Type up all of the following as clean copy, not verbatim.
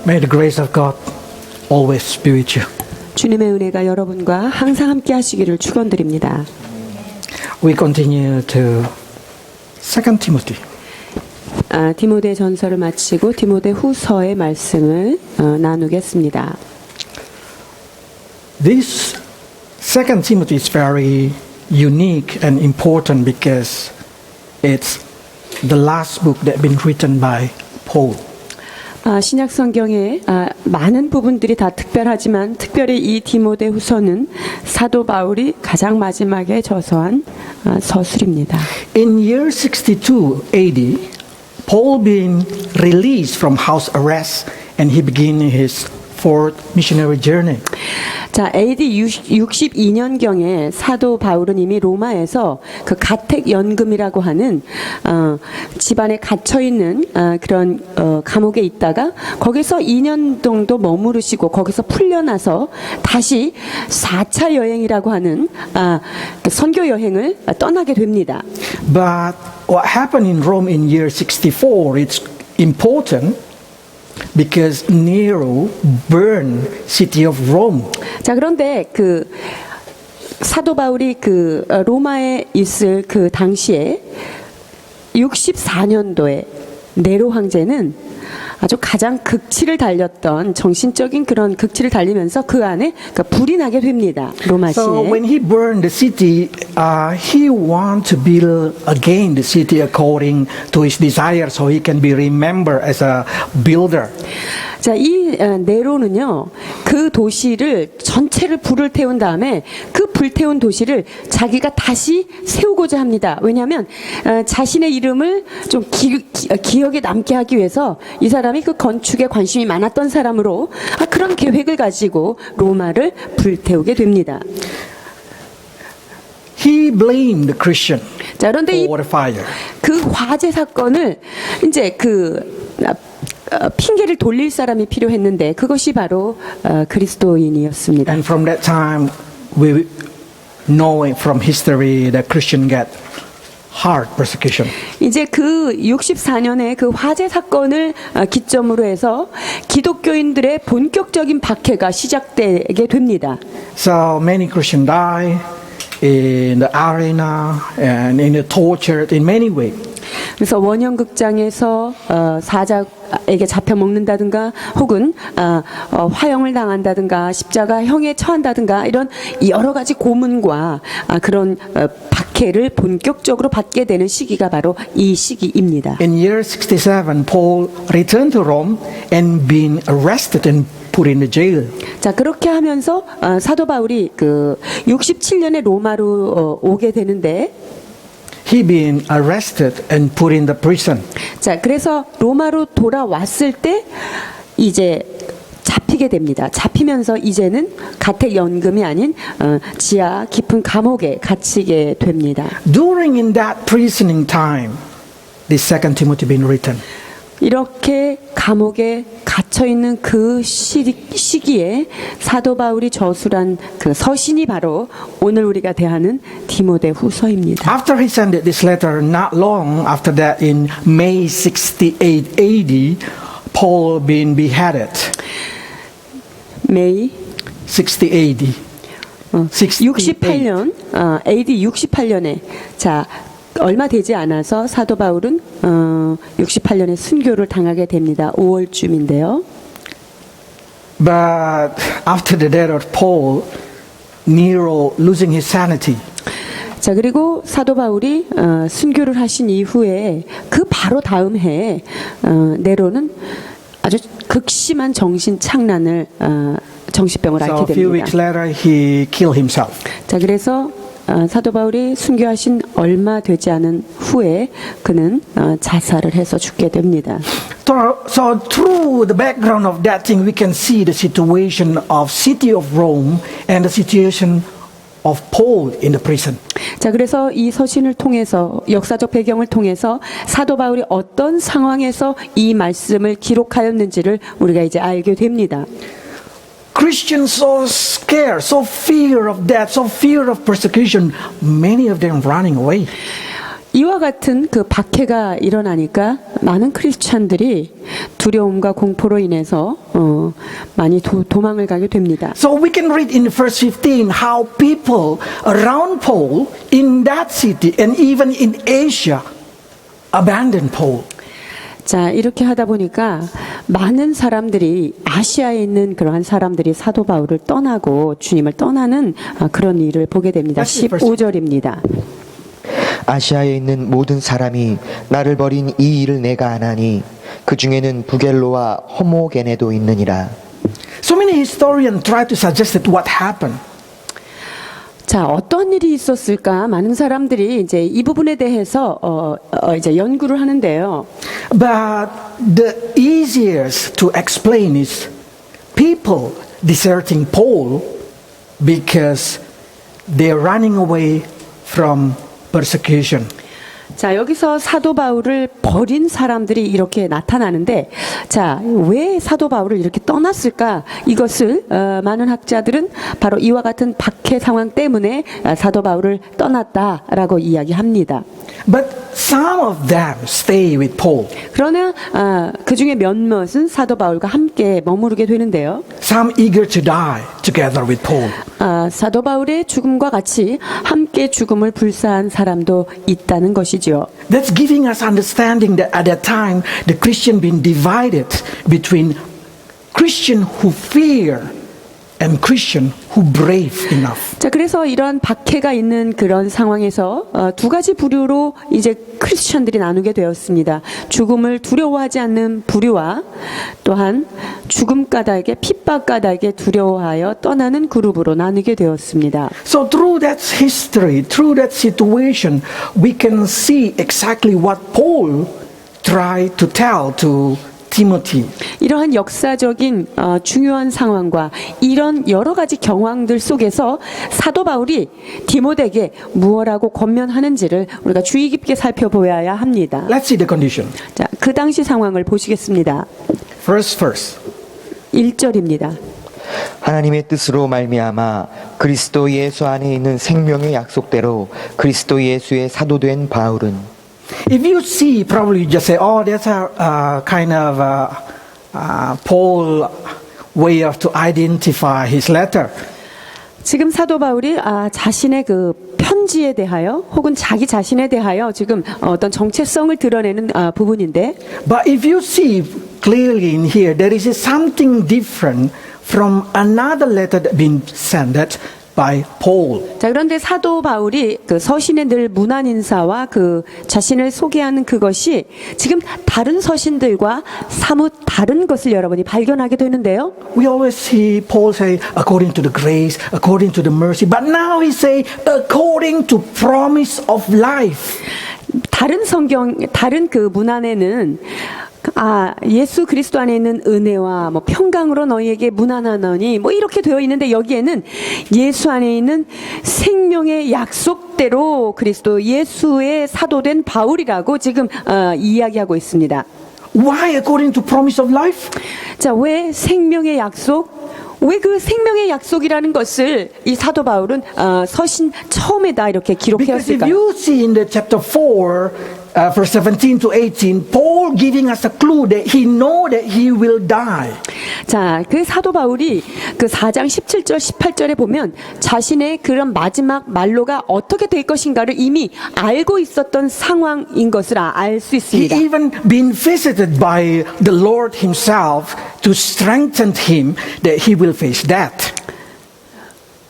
May the grace of God always be with you. 주님의 은혜가 여러분과 항상 함께 하시기를 축원드립니다. We continue to 2 Timothy. 디모데 전서를 마치고 디모데 후서의 말씀을 나누겠습니다. This 2 Timothy is very unique and important because it's the last book that been written by Paul. 신약 성경의 많은 부분들이 다 특별하지만 특별히 이 디모데 후서는 사도 바울이 가장 마지막에 저서한 서술입니다. In year 62 AD, Paul being released from house arrest and he began his fourth missionary journey. 자, AD 62년경에 사도 바울은 이미 로마에서 그 가택 연금이라고 하는 집안에 갇혀 있는 그런 감옥에 있다가 거기서 2년 정도 머무르시고 거기서 풀려나서 다시 4차 여행이라고 하는 선교 여행을 떠나게 됩니다. But what happened in Rome in year 64 is important because Nero burned city of Rome. 자, 그런데 그 사도 바울이 그 로마에 있을 그 당시에 64년도에 네로 황제는 아주 가장 극치를 달렸던 정신적인 그런 극치를 달리면서 그 안에 불이 나게 됩니다. 로마 So 시내. when he burned the city, he want to build again the city according to his desire, so he can be remembered as a builder. 자, 이 네로는요, 그 도시를 전체를 불을 태운 다음에 그 불태운 도시를 자기가 다시 세우고자 합니다. 왜냐하면 자신의 이름을 좀 기억에 남게 하기 위해서 이 사람이 그 건축에 관심이 많았던 사람으로 그런 계획을 가지고 로마를 불태우게 됩니다. He blamed the Christian 자, 그런데 for the fire. 그 화재 사건을 이제 핑계를 돌릴 사람이 필요했는데 그것이 바로 그리스도인이었습니다. And from that time, we know from history that Christian get hard persecution. 이제 그 64년에 그 화재 사건을 기점으로 해서 기독교인들의 본격적인 박해가 시작되게 됩니다. So many Christians die in the arena and in the torture in many ways. 그래서 원형극장에서 사자에게 잡혀 먹는다든가 혹은 화형을 당한다든가 십자가형에 처한다든가 이런 여러 가지 고문과 그런 박해를 본격적으로 받게 되는 시기가 바로 이 시기입니다. In year 67, Paul returned to Rome and been arrested and put in the jail. 자, 그렇게 하면서 사도 바울이 그 67년에 로마로 오게 되는데 He been arrested and put in the prison. 자, 그래서 로마로 돌아왔을 때 이제 잡히게 됩니다. 잡히면서 이제는 가택 연금이 아닌 지하 깊은 감옥에 갇히게 됩니다. During in that prisoning time, the second Timothy been written. 이렇게 감옥에 갇혀 있는 그 시기에 사도 바울이 저술한 그 서신이 바로 오늘 우리가 대하는 디모데 후서입니다. After he sent this letter, not long after that, in May 68 AD, Paul been beheaded. 메이 60 AD. 68년 AD 68년에 자 얼마 되지 않아서 사도 바울은 68년에 순교를 당하게 됩니다. 5월쯤인데요. But after the death of Paul, Nero losing his sanity. 자, 그리고 사도 바울이 순교를 하신 이후에 그 바로 다음 해에 네로는 아주 극심한 정신 착란을 정신병을 So 앓게 a few 됩니다. weeks later, he killed himself. 자, 그래서 사도 바울이 순교하신 얼마 되지 않은 후에 그는 자살을 해서 죽게 됩니다. So through the background of that thing, we can see the situation of city of Rome and the situation of Paul in the prison. 자, 그래서 이 서신을 통해서 역사적 배경을 통해서 사도 바울이 어떤 상황에서 이 말씀을 기록하였는지를 우리가 이제 알게 됩니다. Christians so scared, so fear of death, so fear of persecution, many of them running away. 이와 같은 그 박해가 일어나니까 많은 크리스찬들이 두려움과 공포로 인해서 많이 도망을 가게 됩니다. So we can read in verse 15 how people around Paul in that city and even in Asia abandoned Paul. 자, 이렇게 하다 보니까 많은 사람들이 아시아에 있는 그러한 사람들이 사도 바울을 떠나고 주님을 떠나는 그런 일을 보게 됩니다. 15절입니다. 아시아에 있는 모든 사람이 나를 버린 이 일을 내가 안 하니 그 중에는 부겔로와 호모게네도 있느니라. So many historians try to suggest that what happened. 자, 어떤 일이 있었을까? 많은 사람들이 이제 이 부분에 대해서 이제 연구를 하는데요. But the easiest to explain is people deserting Paul because they're running away from persecution. 자, 여기서 사도 바울을 버린 사람들이 이렇게 나타나는데, 자, 왜 사도 바울을 이렇게 떠났을까? 이것을 많은 학자들은 바로 이와 같은 박해 상황 때문에 사도 바울을 떠났다라고 이야기합니다. But some of them stay with Paul. 그러나 그 중에 몇몇은 사도 바울과 함께 머무르게 되는데요. Some eager to die together with Paul. 사도 바울의 죽음과 같이 함께 죽음을 불사한 사람도 있다는 것이죠. That's giving us understanding that at that time the Christian been divided between Christian who fear and Christian who brave enough. 자, 그래서 이런 박해가 있는 그런 상황에서 두 가지 부류로 이제 크리스천들이 나누게 되었습니다. 죽음을 두려워하지 않는 부류와 또한 죽음 까닭에 핍박 까닭에 두려워하여 떠나는 그룹으로 나누게 되었습니다. So through that history, through that situation, we can see exactly what Paul tried to tell to Timothy. 이러한 역사적인 중요한 상황과 이런 여러 가지 경황들 속에서 사도 바울이 디모데에게 무엇라고 권면하는지를 우리가 주의 깊게 살펴보아야 합니다. Let's see the condition. 자, 그 당시 상황을 보시겠습니다. First verse. 1절입니다. 하나님의 뜻으로 말미암아 그리스도 예수 안에 있는 생명의 약속대로 그리스도 예수의 사도된 바울은 If you see, probably you just say, "Oh, that's a kind of Paul way of to identify his letter." 지금 사도 바울이 자신의 그 편지에 대하여 혹은 자기 자신에 대하여 지금 어떤 정체성을 드러내는 부분인데, But if you see clearly in here, there is something different from another letter that been sent by Paul. 자, 그런데 사도 바울이 그 서신의 늘 문안 인사와 그 자신을 소개하는 그것이 지금 다른 서신들과 사뭇 다른 것을 여러분이 발견하게 되는데요. We always see Paul say, according to the grace, according to the mercy. But now he say, according to promise of life. 다른 그 문안에는 예수 그리스도 안에 있는 은혜와 뭐 평강으로 너희에게 문안하노니 뭐 이렇게 되어 있는데, 여기에는 예수 안에 있는 생명의 약속대로 그리스도 예수의 사도된 바울이라고 지금 이야기하고 있습니다. Why according to promise of life? 자, 왜 생명의 약속? 왜 그 생명의 약속이라는 것을 이 사도 바울은 서신 처음에다 이렇게 Because if 기록해왔을까요? you see in the chapter 4, verse 17 to 18, Paul giving us a clue that he know that he will die. 자, 그 사도 바울이 그 4장 17절 18절에 보면 자신의 그런 마지막 말로가 어떻게 될 것인가를 이미 알고 있었던 상황인 것을 알 수 He 있습니다. even been visited by the Lord himself to strengthen him that he will face death.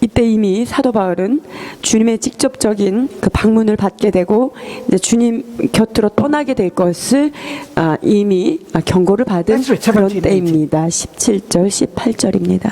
이때 이미 사도 바울은 주님의 직접적인 그 방문을 받게 되고 이제 주님 곁으로 떠나게 될 것을 이미 경고를 받은 That's right, 그런 17, 때입니다. 17절 18절입니다.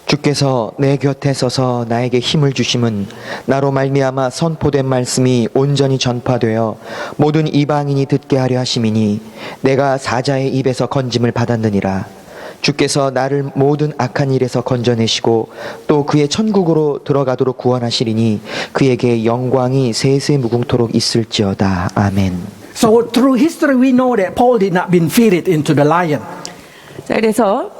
주께서 내 곁에 서서 나에게 힘을 주심은 나로 말미암아 선포된 말씀이 온전히 전파되어 모든 이방인이 듣게 하려 하심이니 내가 사자의 입에서 건짐을 받았느니라. 주께서 나를 모든 악한 일에서 건져내시고 또 그의 천국으로 들어가도록 구원하시리니 그에게 영광이 세세 무궁토록 있을지어다. 아멘. So through history we know that Paul did not been fitted into the lion. 자, 그래서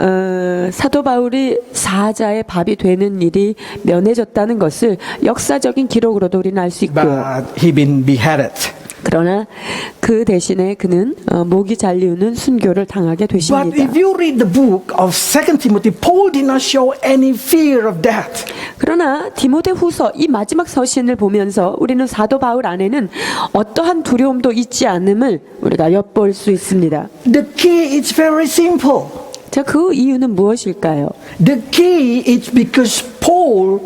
사도 바울이 사자의 밥이 되는 일이 면해졌다는 것을 역사적인 기록으로도 우리는 알 수 있고요. But he been beheaded. 그러나 그 대신에 그는 목이 잘리우는 순교를 당하게 But 되십니다. if you read the book of 2 Timothy, Paul did not show any fear of death. 그러나 디모데후서 이 마지막 서신을 보면서 우리는 사도 바울 안에는 어떠한 두려움도 있지 않음을 우리가 엿볼 수 있습니다. The key is very simple. 자, 그 이유는 무엇일까요? The key is because Paul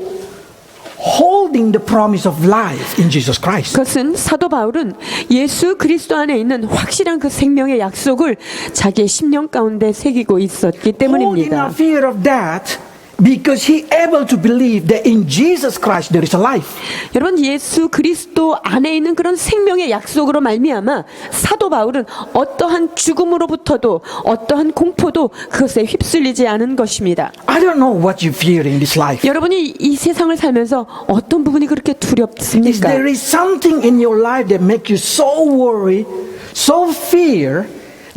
holding the promise of life in Jesus Christ. 그것은 사도 바울은 예수 그리스도 안에 있는 확실한 그 생명의 약속을 자기의 심령 가운데 새기고 있었기 Holding 때문입니다. a fear of death because he able to believe that in Jesus Christ there is a life. 여러분, 예수 그리스도 안에 있는 그런 생명의 약속으로 말미암아 사도 바울은 어떠한 죽음으로부터도 어떠한 공포도 그것에 휩쓸리지 않은 것입니다. I don't know what you fear in this life. 여러분이 이 세상을 살면서 어떤 부분이 그렇게 Is 두렵습니까? there is something in your life that make you so worried, so fear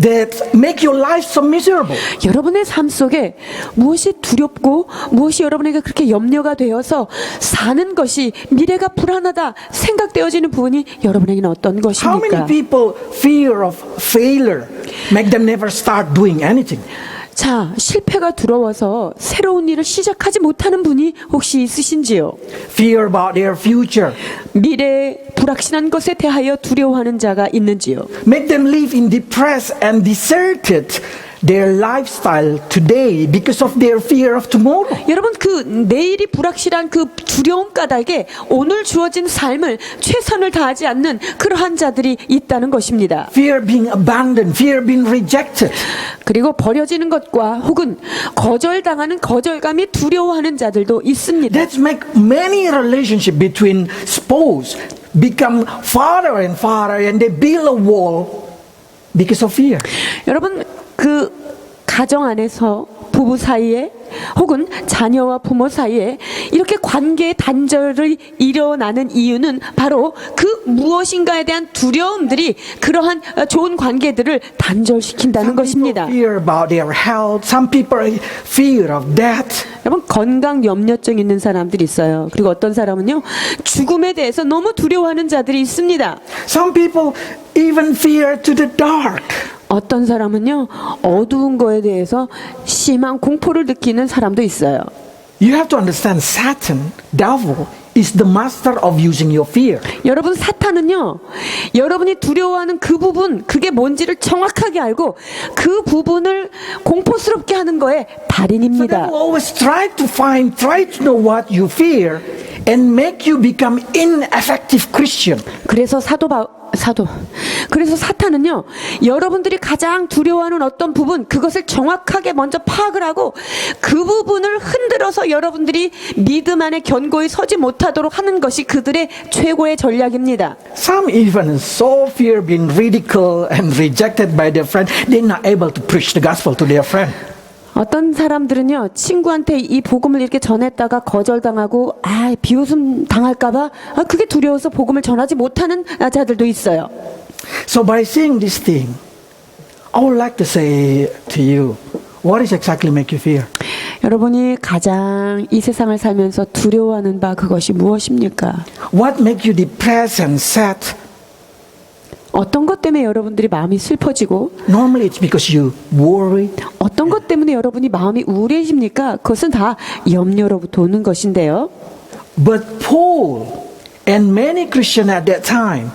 that make your life so miserable? 여러분의 삶 속에 무엇이 두렵고 무엇이 여러분에게 그렇게 염려가 되어서 사는 것이 미래가 불안하다 생각되어지는 부분이 여러분에게는 어떤 How 것입니까? many people fear of failure make them never start doing anything? 자, 실패가 두려워서 새로운 일을 시작하지 못하는 분이 혹시 있으신지요? Fear about their future 미래의 불확실한 것에 대하여 두려워하는 자가 있는지요? make them live in depressed and deserted their lifestyle today because of their fear of tomorrow. 여러분, 그 내일이 불확실한 그 두려움 까닭에 오늘 주어진 삶을 최선을 다하지 않는 그러한 자들이 있다는 것입니다. Fear being abandoned, fear being rejected. 그리고 버려지는 것과 혹은 거절당하는 거절감이 두려워하는 자들도 있습니다. That make many relationship between spouse become farther and farther and they build a wall because of fear. 여러분, 그 가정 안에서 부부 사이에 혹은 자녀와 부모 사이에 이렇게 관계의 단절이 일어나는 이유는 바로 그 무엇인가에 대한 두려움들이 그러한 좋은 관계들을 단절시킨다는 Some people 것입니다. fear about their health. Some people fear of death. 여러분, 건강 염려증 있는 사람들이 있어요. 그리고 어떤 사람은요, 죽음에 대해서 너무 두려워하는 자들이 있습니다. Some people even fear to the dark. 어떤 사람은요, 어두운 거에 대해서 심한 공포를 느끼는 사람도 있어요. You have to understand Satan, devil, is the master of using your fear. 여러분, 사탄은요, 여러분이 두려워하는 그 부분, 그게 뭔지를 정확하게 알고 그 부분을 공포스럽게 하는 거에 So 달인입니다. devil always try to know what you fear and make you become ineffective Christian. 그래서 그래서 사탄은요, 여러분들이 가장 두려워하는 어떤 부분, 그것을 정확하게 먼저 파악을 하고 그 부분을 흔들어서 여러분들이 믿음 안에 견고히 서지 못하도록 하는 것이 그들의 최고의 전략입니다. Some even so fear being ridiculed and rejected by their friend, they're not able to preach the gospel to their friend. 어떤 사람들은요, 친구한테 이 복음을 이렇게 전했다가 거절당하고 비웃음 당할까봐 그게 두려워서 복음을 전하지 못하는 자들도 있어요. So by seeing this thing, I would like to say to you, what is exactly make you fear? 여러분이 가장 이 세상을 살면서 두려워하는 바 그것이 무엇입니까? What make you depressed and sad? 어떤 것 때문에 여러분들이 마음이 슬퍼지고 Normally it's because you worry. 어떤 것 때문에 여러분이 마음이 우울해집니까? 그것은 다 염려로부터 오는 것인데요. But Paul and many Christians at that time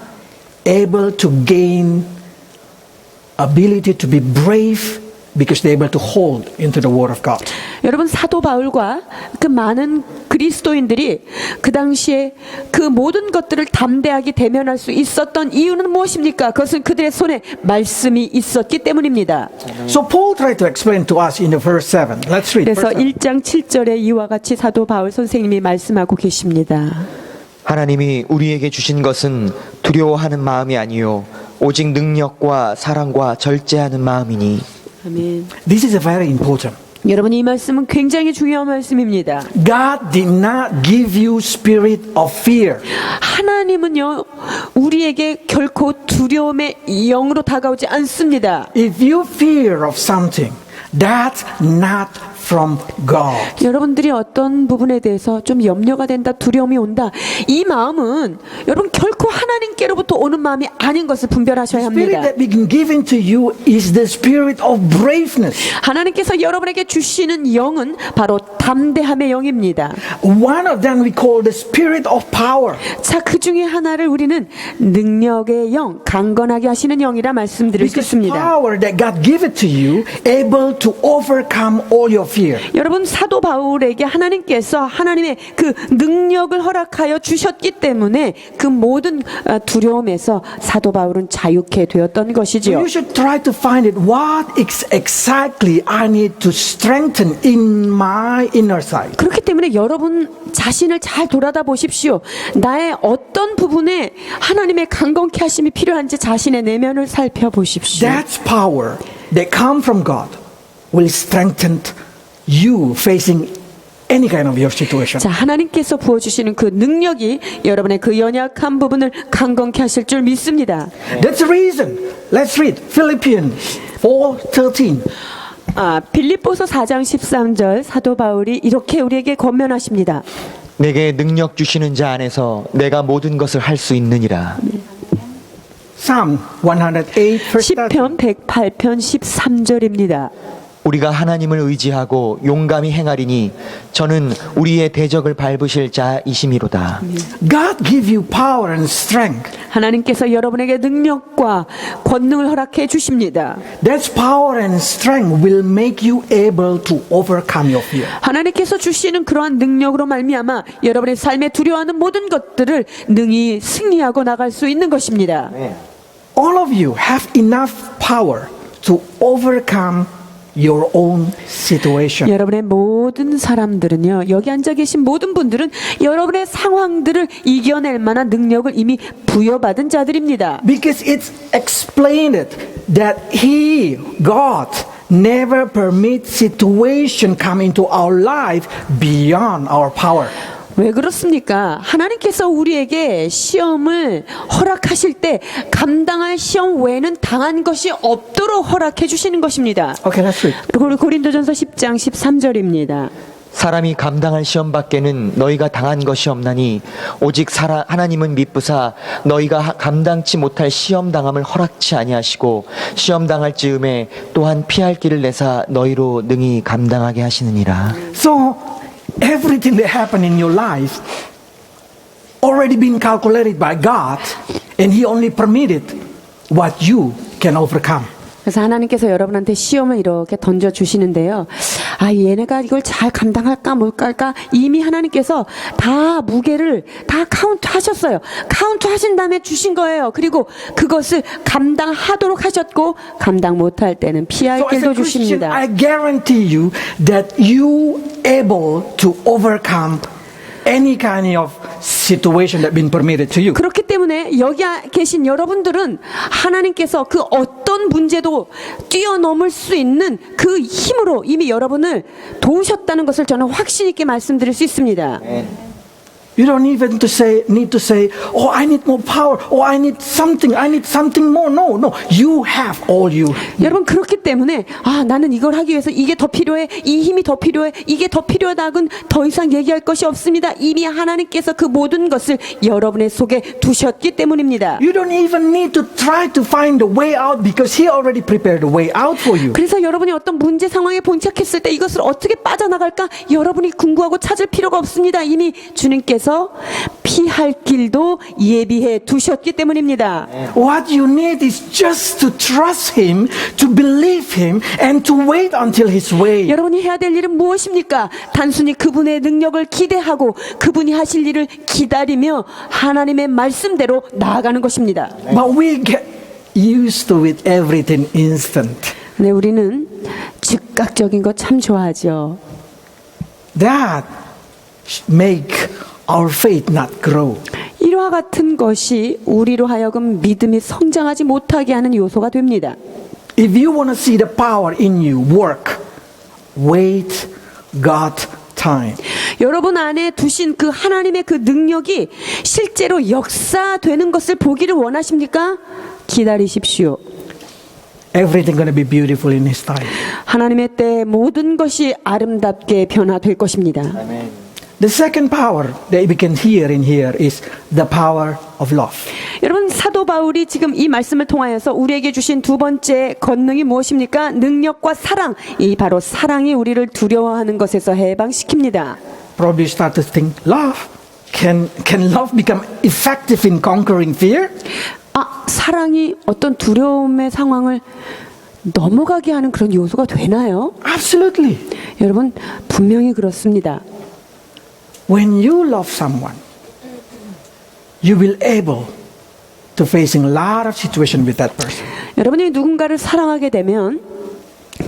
able to gain ability to be brave because they're able to hold into the word of God. 여러분, 사도 바울과 그 많은 그리스도인들이 그 당시에 그 모든 것들을 담대하게 대면할 수 있었던 이유는 무엇입니까? 그것은 그들의 손에 말씀이 있었기 때문입니다. So Paul tried to explain to us in the verse 7. Let's read 그래서 verse 7. 1장 7절에 이와 같이 사도 바울 선생님이 말씀하고 계십니다. 하나님이 우리에게 주신 것은 두려워하는 마음이 아니요 오직 능력과 사랑과 절제하는 마음이니. 아멘. This is a very important. 여러분, 이 말씀은 굉장히 중요한 말씀입니다. God did not give you spirit of fear. 하나님은요, 우리에게 결코 두려움의 영으로 다가오지 않습니다. If you fear of something, that's not from God. 여러분들이 어떤 부분에 대해서 좀 염려가 된다, 두려움이 온다. 이 마음은 여러분 결코 하나님께로부터 오는 마음이 아닌 것을 분별하셔야 Spirit 합니다. that being given to you is the spirit of braveness. 하나님께서 여러분에게 주시는 영은 바로 담대함의 영입니다. One of them we call the spirit of power. 자, 그 중에 하나를 우리는 능력의 영, 강건하게 하시는 영이라 말씀드릴 수 Because 있습니다. power that God gave it to you, able to overcome all your fear. 여러분, 사도 바울에게 하나님께서 하나님의 그 능력을 허락하여 주셨기 때문에 그 모든 두려움에서 사도 바울은 자유케 되었던 So 것이지요. you should try to find it. What exactly I need to strengthen in my inner side? 그렇기 때문에 여러분 자신을 잘 돌아다 보십시오. 나의 어떤 부분에 하나님의 강건케 하심이 필요한지 자신의 내면을 살펴보십시오. That's power that come from God will strengthen you facing any kind of your situation. 자, 하나님께서 부어주시는 그 능력이 여러분의 그 연약한 부분을 강건케 하실 줄 믿습니다. That's the reason. Let's read Philippians 4:13. 빌립보서 4장 13절 사도 바울이 이렇게 우리에게 권면하십니다. 내게 능력 주시는 자 안에서 내가 모든 것을 할 수 있느니라. Psalm 108 verse 13. 시편 108편 13절입니다. 우리가 하나님을 의지하고 용감히 행하리니 저는 우리의 대적을 밟으실 자이심이로다. God give you power and strength. 하나님께서 여러분에게 능력과 권능을 허락해 주십니다. That power and strength will make you able to overcome your fear. 하나님께서 주시는 그러한 능력으로 말미암아 여러분의 삶에 두려워하는 모든 것들을 능히 승리하고 나갈 수 있는 것입니다. All of you have enough power to overcome your own situation. 여러분의 모든 사람들은요, 여기 앉아 계신 모든 분들은 여러분의 상황들을 이겨낼 만한 능력을 이미 부여받은 자들입니다. Because it's explained that He, God, never permits situation come into our life beyond our power. 왜 그렇습니까? 하나님께서 우리에게 시험을 허락하실 때 감당할 시험 외에는 당한 것이 없도록 허락해 주시는 것입니다. Okay, let's read. 그리고 고린도전서 10장 13절입니다. 사람이 감당할 시험 밖에는 너희가 당한 것이 없나니 오직 하나님은 미쁘사 너희가 감당치 못할 시험 당함을 허락치 아니하시고 시험 당할 즈음에 또한 피할 길을 내사 너희로 능히 감당하게 하시느니라. So, everything that happened in your life already been calculated by God, and He only permitted what you can overcome. 그래서 하나님께서 여러분한테 시험을 이렇게 던져 주시는데요. 얘네가 이걸 잘 감당할까 뭘까 이미 하나님께서 다 무게를 다 카운트 하셨어요. 카운트 하신 다음에 주신 거예요. 그리고 그것을 감당하도록 하셨고 감당 못할 때는 피할 So as 길도 a Christian, 주십니다. I guarantee you that you able to overcome any kind of situation that been permitted to you. 그렇기 때문에 여기 계신 여러분들은 하나님께서 그 어떤 문제도 뛰어넘을 수 있는 그 힘으로 이미 여러분을 도우셨다는 것을 저는 확신 있게 말씀드릴 수 있습니다. You don't even need to say, oh, I need more power, oh, I need something more. No. You have all you. 여러분 그렇기 때문에 나는 이걸 하기 위해서 이게 더 필요해, 이 힘이 더 필요해, 이게 더 필요하다고는 더 이상 얘기할 것이 없습니다. 이미 하나님께서 그 모든 것을 여러분의 속에 두셨기 때문입니다. You don't even need to try to find the way out because He already prepared the way out for you. 그래서 여러분이 어떤 문제 상황에 봉착했을 때 이것을 어떻게 빠져나갈까 여러분이 궁구하고 찾을 필요가 없습니다. 이미 주님께서 피할 길도 예비해 두셨기 때문입니다. What you need is just to trust Him, to believe Him, and to wait until His way. 여러분이 해야 될 일은 무엇입니까? 단순히 그분의 능력을 기대하고 그분이 하실 일을 기다리며 하나님의 말씀대로 나아가는 것입니다. But we get used to it everything instant. 네, 우리는 즉각적인 거 참 좋아하죠. That make our faith not grow. 이와 같은 것이 우리로 하여금 믿음이 성장하지 못하게 하는 요소가 됩니다. If you want to see the power in you work, wait God time. 여러분 안에 두신 그 하나님의 그 능력이 실제로 역사되는 것을 보기를 원하십니까? 기다리십시오. Everything going to be beautiful in His time. 하나님의 때에 모든 것이 아름답게 변화될 것입니다. The second power that we can hear in here is the power of love. 여러분 사도 바울이 지금 이 말씀을 통하여서 우리에게 주신 두 번째 권능이 무엇입니까? 능력과 사랑. 이 바로 사랑이 우리를 두려워하는 것에서 해방시킵니다. Probably start to think, love. Can love become effective in conquering fear? 사랑이 어떤 두려움의 상황을 넘어가게 하는 그런 요소가 되나요? Absolutely. 여러분 분명히 그렇습니다. When you love someone, you will able to facing a lot of situation with that person. 여러분이 누군가를 사랑하게 되면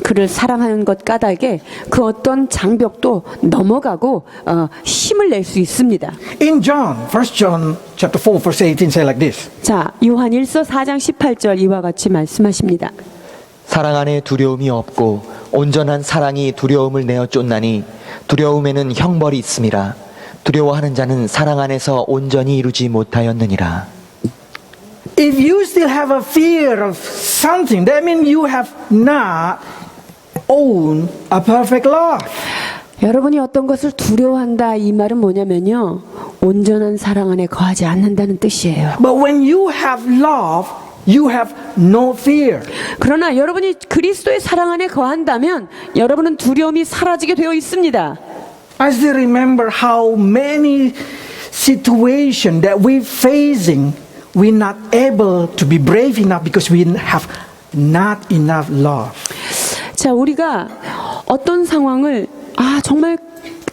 그를 사랑하는 것 까닭에 그 어떤 장벽도 넘어가고 힘을 낼 수 있습니다. In John, 1 John chapter 4 verse 18 say like this. 자, 요한 1서 4장 18절 이와 같이 말씀하십니다. 사랑 안에 두려움이 없고 온전한 사랑이 두려움을 내어 쫓나니 두려움에는 형벌이 있음이라. 두려워하는 자는 사랑 안에서 온전히 이루지 못하였느니라. If you still have a fear of something, that means you have not owned a perfect love. 여러분이 어떤 것을 두려워한다 이 말은 뭐냐면요. 온전한 사랑 안에 거하지 않는다는 뜻이에요. But when you have love, you have no fear. 그러나 여러분이 그리스도의 사랑 안에 거한다면 여러분은 두려움이 사라지게 되어 있습니다. I still remember how many situations that we're facing, we're not able to be brave enough because we have not enough love. 자, 우리가 어떤 상황을 정말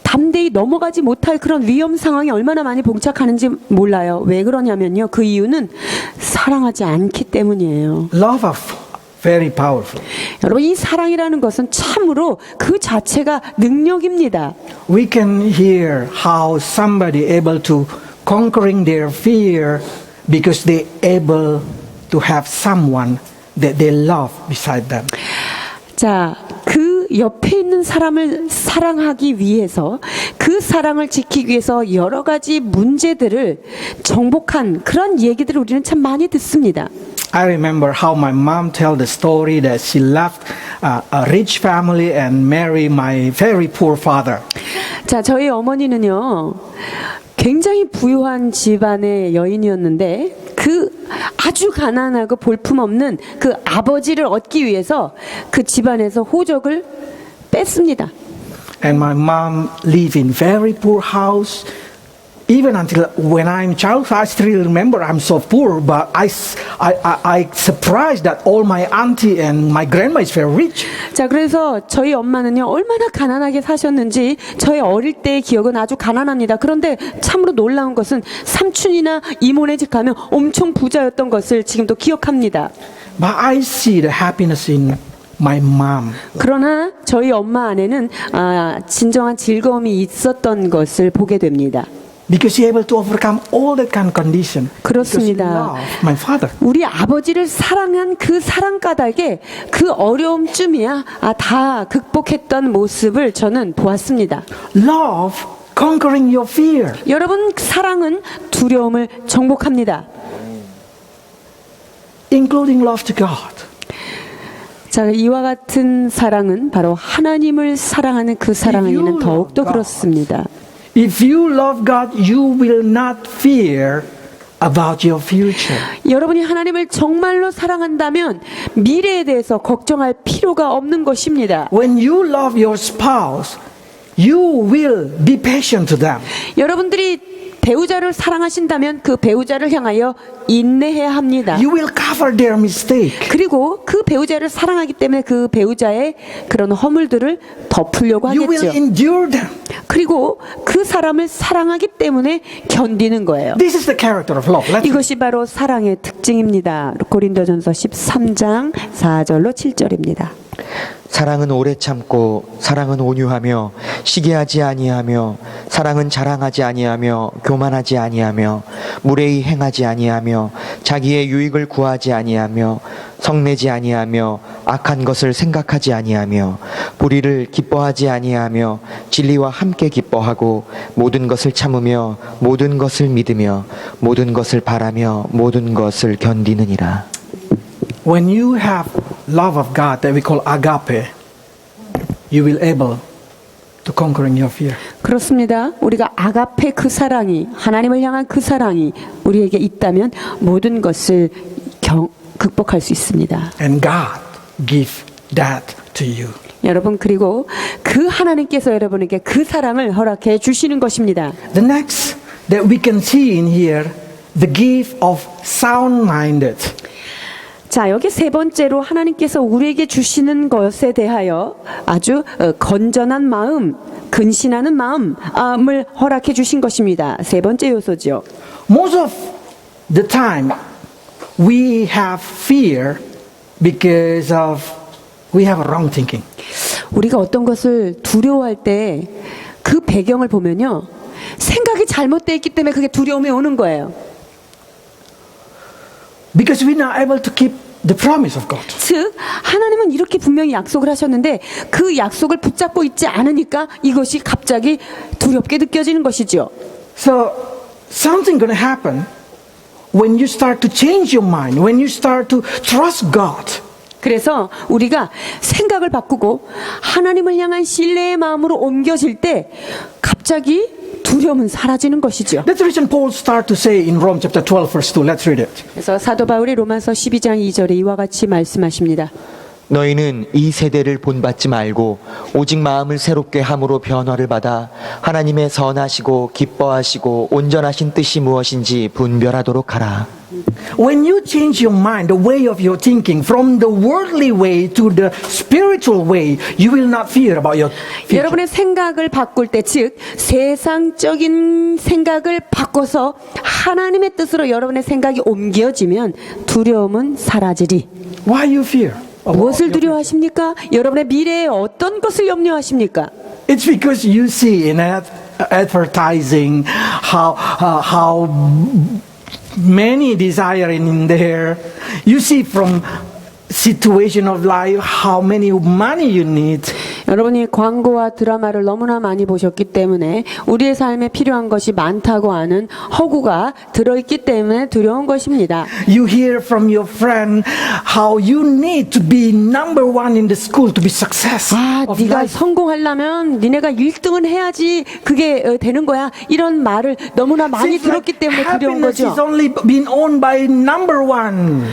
담대히 넘어가지 못할 그런 위험 상황이 얼마나 많이 봉착하는지 몰라요. 왜 그러냐면요. 그 이유는 사랑하지 않기 때문이에요. Love is very powerful. 여러분 이 사랑이라는 것은 참으로 그 자체가 능력입니다. We can hear how somebody able to conquering their fear because they able to have someone that they love beside them. 자, 그 옆에 있는 사람을 사랑하기 위해서 그 사랑을 지키기 위해서 여러 가지 문제들을 정복한 그런 얘기들을 우리는 참 많이 듣습니다. I remember how my mom tell the story that she left a rich family and married my very poor father. 자, 저희 어머니는요, 굉장히 부유한 집안의 여인이었는데 그 아주 가난하고 볼품없는 그 아버지를 얻기 위해서 그 집안에서 호적을 뺐습니다. And my mom live in very poor house. Even until when I'm child, I still remember I'm so poor. But I surprised that all my auntie and my grandma is very rich. 자, 그래서 저희 엄마는요 얼마나 가난하게 사셨는지 저희 어릴 때의 기억은 아주 가난합니다. 그런데 참으로 놀라운 것은 삼촌이나 이모네 집 가면 엄청 부자였던 것을 지금도 기억합니다. But I see the happiness in my mom. 그러나 저희 엄마 안에는 진정한 즐거움이 있었던 것을 보게 됩니다. Because she able to overcome all that kind of condition. 그렇습니다. Because she loved my father. 우리 아버지를 사랑한 그 사랑 까닭에 그 어려움쯤이야 다 극복했던 모습을 저는 보았습니다. Love conquering your fear. 여러분 사랑은 두려움을 정복합니다. Including love to God. 자, 이와 같은 사랑은 바로 하나님을 사랑하는 그 사랑에는 더욱더 그렇습니다. If you love God, you will not fear about your future. 여러분이 하나님을 정말로 사랑한다면 미래에 대해서 걱정할 필요가 없는 것입니다. When you love your spouse, you will be patient to them. 여러분들이 배우자를 사랑하신다면 그 배우자를 향하여 인내해야 합니다. You will cover their mistake. 그리고 그 배우자를 사랑하기 때문에 그 배우자의 그런 허물들을 덮으려고 You will 하겠죠. endure them. 그리고 그 사람을 사랑하기 때문에 견디는 거예요. This is the character of love. Let's 이것이 바로 사랑의 특징입니다. 고린도전서 13장 4절로 7절입니다. 사랑은 오래 참고 사랑은 온유하며 시기하지 아니하며 사랑은 자랑하지 아니하며 교만하지 아니하며 무례히 행하지 아니하며 자기의 유익을 구하지 아니하며 성내지 아니하며 악한 것을 생각하지 아니하며 불의를 기뻐하지 아니하며 진리와 함께 기뻐하고 모든 것을 참으며 모든 것을 믿으며 모든 것을 바라며 모든 것을 견디느니라. When you have love of God that we call agape, you will able to conquering your fear. 그렇습니다. 우리가 아가페 그 사랑이, 하나님을 향한 그 사랑이 우리에게 있다면 모든 것을 극복할 수 있습니다. And God give that to you. 여러분, 그리고 그 하나님께서 여러분에게 그 사랑을 허락해 주시는 것입니다. The next that we can see in here, the gift of sound-minded. 자, 여기 세 번째로 하나님께서 우리에게 주시는 것에 대하여 아주 건전한 마음, 근신하는 마음을 허락해 주신 것입니다. 세 번째 요소죠. Most of the time, we have fear because of we have wrong thinking. 우리가 어떤 것을 두려워할 때 그 배경을 보면요, 생각이 잘못되어 있기 때문에 그게 두려움이 오는 거예요. Because we're not able to keep the promise of God. 즉, 하나님은 이렇게 분명히 약속을 하셨는데 그 약속을 붙잡고 있지 않으니까 이것이 갑자기 두렵게 느껴지는 것이죠. So something going to happen when you start to change your mind, when you start to trust God. 그래서 우리가 생각을 바꾸고 하나님을 향한 신뢰의 마음으로 옮겨질 때 갑자기 두려움은 사라지는 것이죠. That's the reason Paul start to say in Rome chapter 12 verse 2. Let's read it. 그래서 사도 바울이 로마서 12장 2절에 이와 같이 말씀하십니다. 너희는 이 세대를 본받지 말고 오직 마음을 새롭게 함으로 변화를 받아 하나님의 선하시고 기뻐하시고 온전하신 뜻이 무엇인지 분별하도록 하라. When you change your mind, the way of your thinking, from the worldly way to the spiritual way, you will not fear about your future. 여러분의 생각을 바꿀 때, 즉 세상적인 생각을 바꿔서 하나님의 뜻으로 여러분의 생각이 옮겨지면 두려움은 사라지리. Why you fear? 무엇을 두려워하십니까? 여러분의 미래에 어떤 것을 염려하십니까? It's because you see in advertising how many desire in there. You see from situation of life how many money you need. 여러분이 광고와 드라마를 너무나 많이 보셨기 때문에 우리의 삶에 필요한 것이 많다고 하는 허구가 들어있기 때문에 두려운 것입니다. You hear from your friend how you need to be number one in the school to be success. 아, of 네가 life. 성공하려면 니네가 1등은 해야지 그게 되는 거야. 이런 말을 너무나 많이 Seems like 들었기 때문에 두려운 happiness 거죠. is only been owned by number one.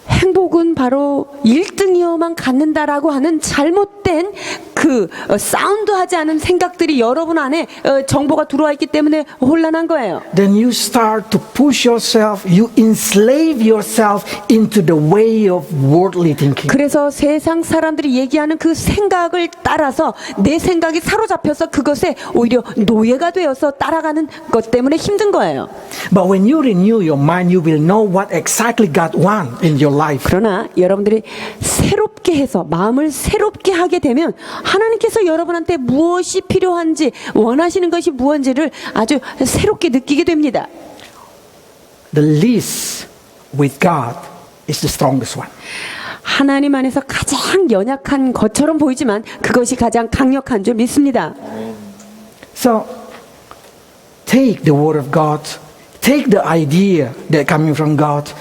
행복은 바로 1등이어만 갖는다라고 하는 잘못된 그 사운드하지 않은 생각들이 여러분 안에 정보가 들어와 있기 때문에 혼란한 거예요. Then you start to push yourself, you enslave yourself into the way of worldly thinking. 그래서 세상 사람들이 얘기하는 그 생각을 따라서 내 생각이 사로잡혀서 그것에 오히려 노예가 되어서 따라가는 것 때문에 힘든 거예요. But when you renew your mind, you will know what exactly God wants in your life. 그러나 여러분들이 새롭게 해서 마음을 새롭게 하게 되면 하나님께서 여러분한테 무엇이 필요한지 원하시는 것이 무엇인지를 아주 새롭게 느끼게 됩니다. The least with God is the strongest one. 하나님 안에서 가장 연약한 것처럼 보이지만 그것이 가장 강력한 줄 믿습니다. So take the word of God, take the idea that coming from God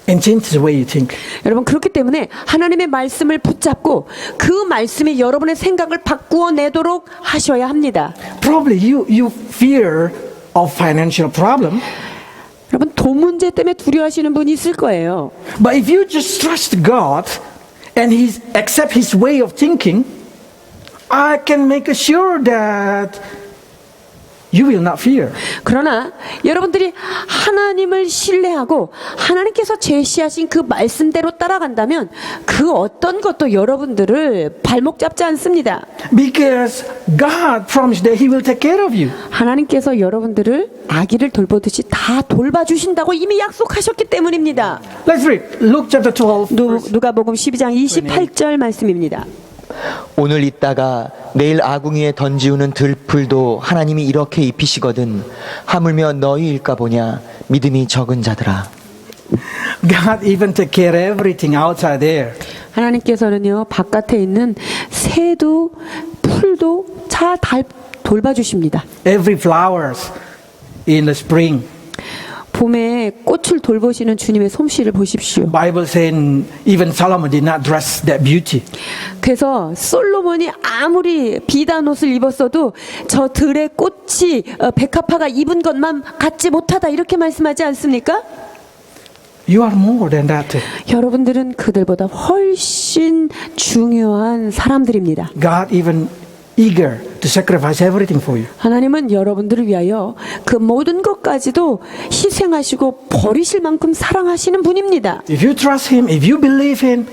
and change the way you think. 여러분, 그렇기 때문에 하나님의 말씀을 붙잡고 그 말씀이 여러분의 생각을 바꾸어 내도록 하셔야 합니다. Probably you fear of financial problem. 여러분, 돈 문제 때문에 두려워하시는 분이 있을 거예요. But if you just trust God and He accept His way of thinking, I can make sure that you will not fear. 그러나 여러분들이 하나님을 신뢰하고 하나님께서 제시하신 그 말씀대로 따라간다면 그 어떤 것도 여러분들을 발목 잡지 않습니다. Because God promised that He will take care of you. 하나님께서 여러분들을 아기를 돌보듯이 다 돌봐주신다고 이미 약속하셨기 때문입니다. Let's read Luke chapter 12. 누가복음 12장 28절 말씀입니다. 오늘 있다가 내일 아궁이에 던지우는 들풀도 하나님이 이렇게 입히시거든 하물며 너희일까 보냐 믿음이 적은 자들아. God even take care of everything outside there. 하나님께서는요, 바깥에 있는 새도 풀도 다 돌봐주십니다. Every flowers in the spring. 봄에 꽃을 돌보시는 주님의 솜씨를 보십시오. Bible saying even Solomon did not dress that beauty. 그래서 솔로몬이 아무리 비단 옷을 입었어도 저 들의 꽃이 백합화가 입은 것만 같지 못하다 이렇게 말씀하지 않습니까? You are more than that. 여러분들은 그들보다 훨씬 중요한 사람들입니다. God even eager to sacrifice everything for you. 하나님은 여러분들을 위하여 그 모든 것까지도 희생하시고 버리실 만큼 사랑하시는 분입니다. If you trust Him, if you believe Him,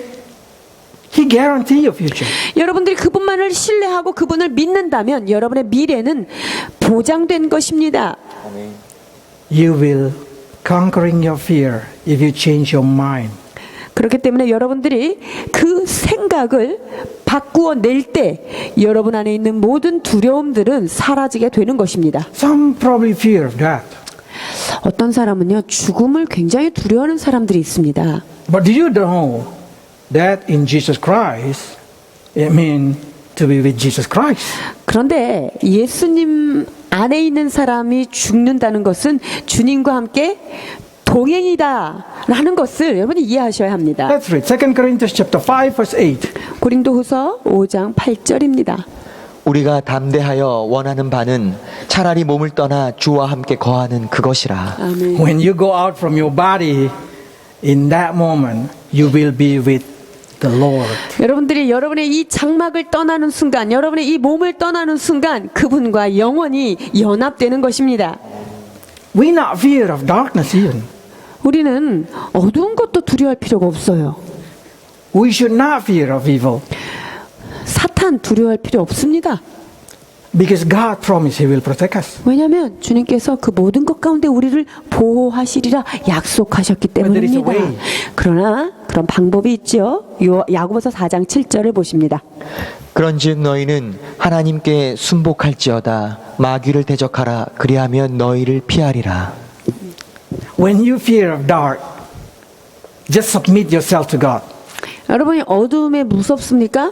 He guarantee your future. 여러분들이 그분만을 신뢰하고 그분을 믿는다면 여러분의 미래는 보장된 것입니다. You will conquering your fear if you change your mind. 그렇기 때문에 여러분들이 그 생각을 바꾸어 낼 때 여러분 안에 있는 모든 두려움들은 사라지게 되는 것입니다. Some probably fear of that. 어떤 사람은요, 죽음을 굉장히 두려워하는 사람들이 있습니다. But do you know that in Jesus Christ, it means to be with Jesus Christ? 그런데 예수님 안에 있는 사람이 죽는다는 것은 주님과 함께 동행이다라는 것을 여러분이 이해하셔야 합니다. Let's read 2 Corinthians chapter 5 verse 8. 고린도후서 5장 8절입니다. 우리가 담대하여 원하는 바는 차라리 몸을 떠나 주와 함께 거하는 그것이라. 아멘. When you go out from your body, in that moment, you will be with the Lord. 여러분들이 여러분의 이 장막을 떠나는 순간, 여러분의 이 몸을 떠나는 순간 그분과 영원히 연합되는 것입니다. We not fear of darkness even. 우리는 어두운 것도 두려워할 필요가 없어요. We should not fear of evil 사탄 두려워할 필요 없습니다. because God promised He will protect us. 왜냐하면 주님께서 그 모든 것 가운데 우리를 보호하시리라 약속하셨기 때문입니다. But there is a way. 그러나 그런 방법이 있죠. 야고보서 4장 7절을 보십니다. 그런즉 너희는 하나님께 순복할지어다 마귀를 대적하라 그리하면 너희를 피하리라. When you fear of dark, just submit yourself to God. 여러분이 어두움에 무섭습니까?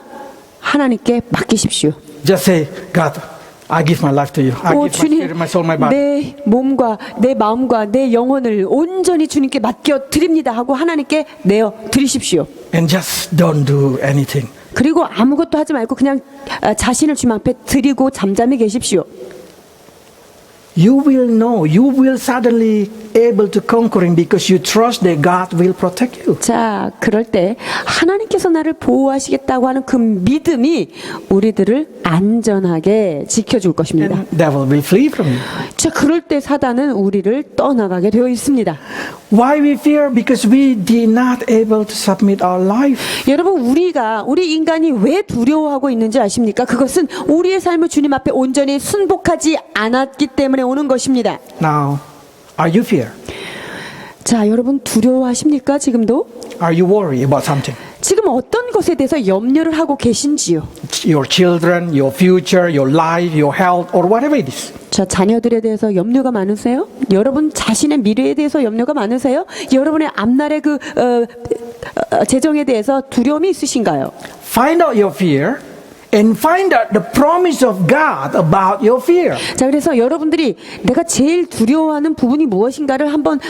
하나님께 맡기십시오. Just say, God, I give my life to you. I 오 give my spirit, 주님, my soul, my body. 내 몸과 내 마음과 내 영혼을 온전히 주님께 맡겨 드립니다 하고 하나님께 내어 드리십시오. And just don't do anything. 그리고 아무것도 하지 말고 그냥 자신을 주님 앞에 드리고 잠잠히 계십시오. You will know, you will suddenly able to conquering because you trust that God will protect you. 자, 그럴 때 하나님께서 나를 보호하시겠다고 하는 그 믿음이 우리들을 안전하게 지켜줄 것입니다. And devil will flee from you. 자, 그럴 때 사단은 우리를 떠나가게 되어 있습니다. Why we fear? Because we did not able to submit our life. 여러분, 우리 인간이 왜 두려워하고 있는지 아십니까? 그것은 우리의 삶을 주님 앞에 온전히 순복하지 않았기 때문에 오는 것입니다. Now, are you fear? 자, 여러분 두려워하십니까? 지금도? Are you worried about something? 지금 어떤 것에 대해서 염려를 하고 계신지요? Your children, your future, your life, your health, or whatever it is. 자, 자녀들에 대해서 염려가 많으세요? 여러분 자신의 미래에 대해서 염려가 많으세요? 여러분의 앞날의 그 재정에 대해서 두려움이 있으신가요? Find out your fear and find out the promise of God about your fear. 자, 그래서 여러분들이 내가 제일 두려워하는 부분이 무엇인가를 한번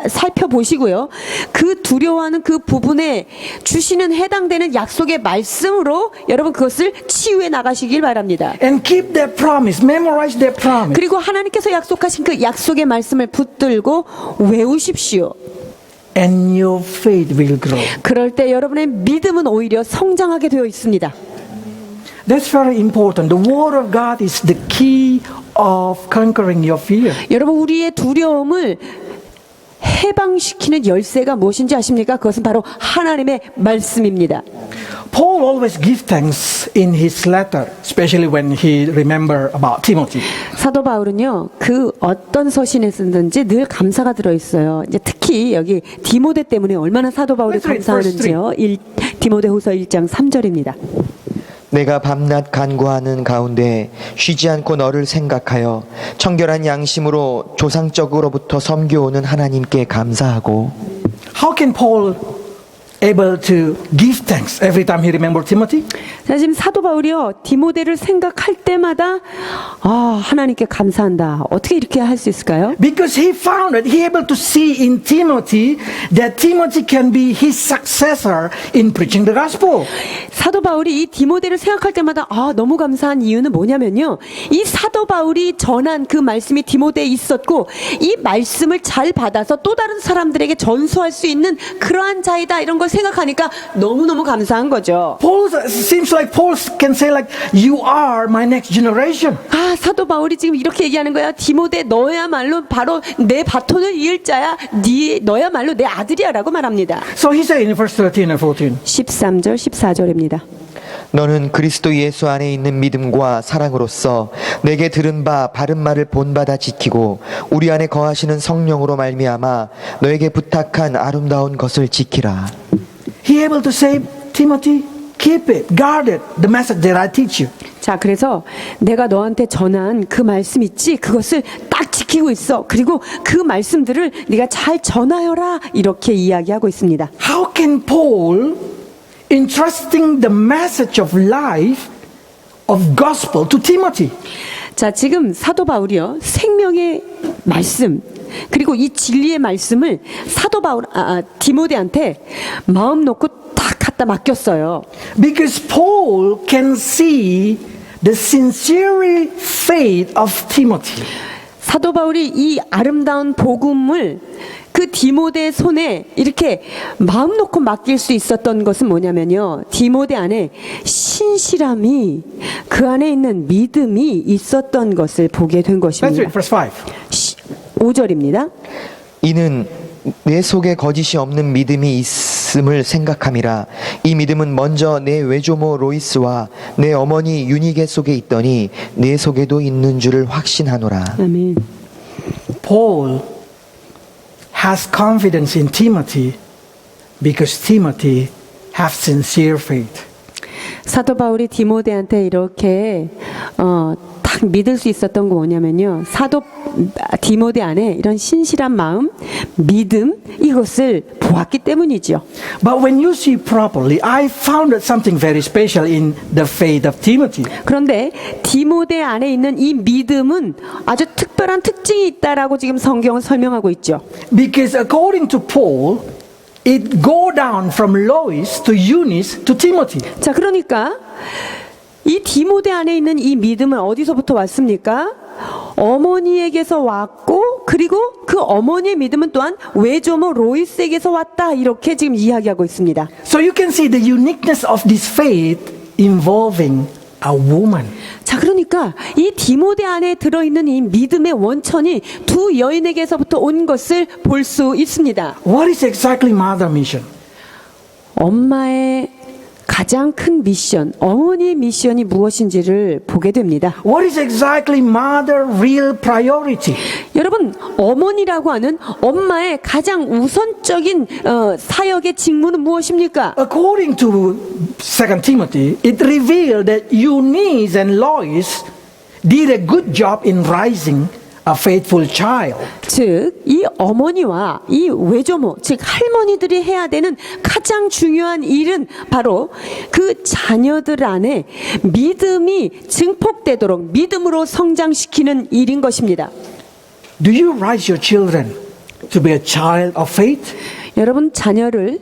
살펴보시고요. 그 두려워하는 그 부분에 주시는 해당되는 약속의 말씀으로 여러분 그것을 치유해 나가시길 바랍니다. And keep that promise, memorize that promise. 그리고 하나님께서 약속하신 그 약속의 말씀을 붙들고 외우십시오. And your faith will grow. 그럴 때 여러분의 믿음은 오히려 성장하게 되어 있습니다. That's very important. The Word of God is the key of conquering your fear. 여러분 우리의 두려움을 해방시키는 열쇠가 무엇인지 아십니까? 그것은 바로 하나님의 말씀입니다. Paul always gives thanks in his letter, especially when he remember about Timothy. 사도 바울은요, 그 어떤 서신에 쓰든지 늘 감사가 들어 있어요. 이제 특히 여기 디모데 때문에 얼마나 사도 바울이 Let's read 감사하는지요. 디모데후서 1장 3절입니다. 내가 밤낮 간구하는 가운데 쉬지 않고 너를 생각하여 청결한 양심으로 조상적으로부터 섬겨오는 하나님께 감사하고. How can Paul able to give thanks every time he remembered Timothy? 자, 지금 사도 바울이요, 디모데를 생각할 때마다, 하나님께 감사한다. 어떻게 이렇게 할 수 있을까요? Because he found that he able to see in Timothy that Timothy can be his successor in preaching the gospel. 사도 바울이 이 디모데를 생각할 때마다 너무 감사한 이유는 뭐냐면요, 이 사도 바울이 전한 그 말씀이 디모데에 있었고 이 말씀을 잘 받아서 또 다른 사람들에게 전수할 수 있는 그러한 자이다, 이런 걸 생각하니까 너무너무 감사한 거죠. Paul seems like Paul can say like, you are my next generation. 사도 바울이 지금 이렇게 얘기하는 거야. 디모데, 너야말로 바로 내 바톤을 이을 자야. 너야말로 내 아들이야라고 말합니다. So he said in verse 13 and 14. 13절 14절입니다. 너는 그리스도 예수 안에 있는 믿음과 사랑으로서 내게 들은 바 바른 말을 본받아 지키고 우리 안에 거하시는 성령으로 말미암아 너에게 부탁한 아름다운 것을 지키라. He able to say, Timothy, keep it, guard it, the message that I teach you. 자, 그래서 내가 너한테 전한 그 말씀 있지? 그것을 딱 지키고 있어. 그리고 그 말씀들을 네가 잘 전하여라. 이렇게 이야기하고 있습니다. How can Paul entrusting the message of life of gospel to Timothy? 자, 지금 사도 바울이요, 생명의 말씀, 그리고 이 진리의 말씀을 사도 바울, 디모데한테 마음 놓고 딱 갖다 맡겼어요. Because Paul can see the sincere faith of Timothy. 사도 바울이 이 아름다운 복음을 그 디모데의 손에 이렇게 마음 놓고 맡길 수 있었던 것은 뭐냐면요, 디모데 안에 신실함이, 그 안에 있는 믿음이 있었던 것을 보게 된 Let's 것입니다. read verse 5. 5절입니다. 이는 내 속에 거짓이 없는 믿음이 있음을 생각함이라. 이 믿음은 먼저 내 외조모 로이스와 내 어머니 유니게 속에 있더니 내 속에도 있는 줄을 확신하노라. 아멘. Paul has confidence in Timothy because Timothy has sincere faith. 사도 바울이 디모데한테 이렇게 딱 믿을 수 있었던 거 뭐냐면요, 사도 디모데 안에 이런 신실한 마음, 믿음, 이것을 보았기 때문이죠. But when you see properly, I found that something very special in the faith of Timothy. 그런데 디모데 안에 있는 이 믿음은 아주 특별한 특징이 있다라고 지금 성경은 설명하고 있죠. Because according to Paul, it go down from Lois to Eunice to Timothy. 자, 그러니까 이 디모데 안에 있는 이 믿음은 어디서부터 왔습니까? 어머니에게서 왔고, 그리고 그 어머니의 믿음은 또한 외조모 로이스에게서 왔다, 이렇게 지금 이야기하고 있습니다. So you can see the uniqueness of this faith involving a woman. 자, 그러니까 이 디모데 안에 들어있는 이 믿음의 원천이 두 여인에게서부터 온 것을 볼 수 있습니다. What is exactly mother mission? 엄마의 가장 큰 미션, 어머니의 미션이 무엇인지를 보게 됩니다. What is exactly mother real priority? 여러분, 어머니라고 하는 엄마의 가장 우선적인 사역의 직무는 무엇입니까? According to 2 Timothy, it revealed that Eunice and Lois did a good job in raising a faithful child. 즉, 이 어머니와 이 외조모, 즉 할머니들이 해야 되는 가장 중요한 일은 바로 그 자녀들 안에 믿음이 증폭되도록 믿음으로 성장시키는 일인 것입니다. Do you raise your children to be a child of faith? 여러분, 자녀를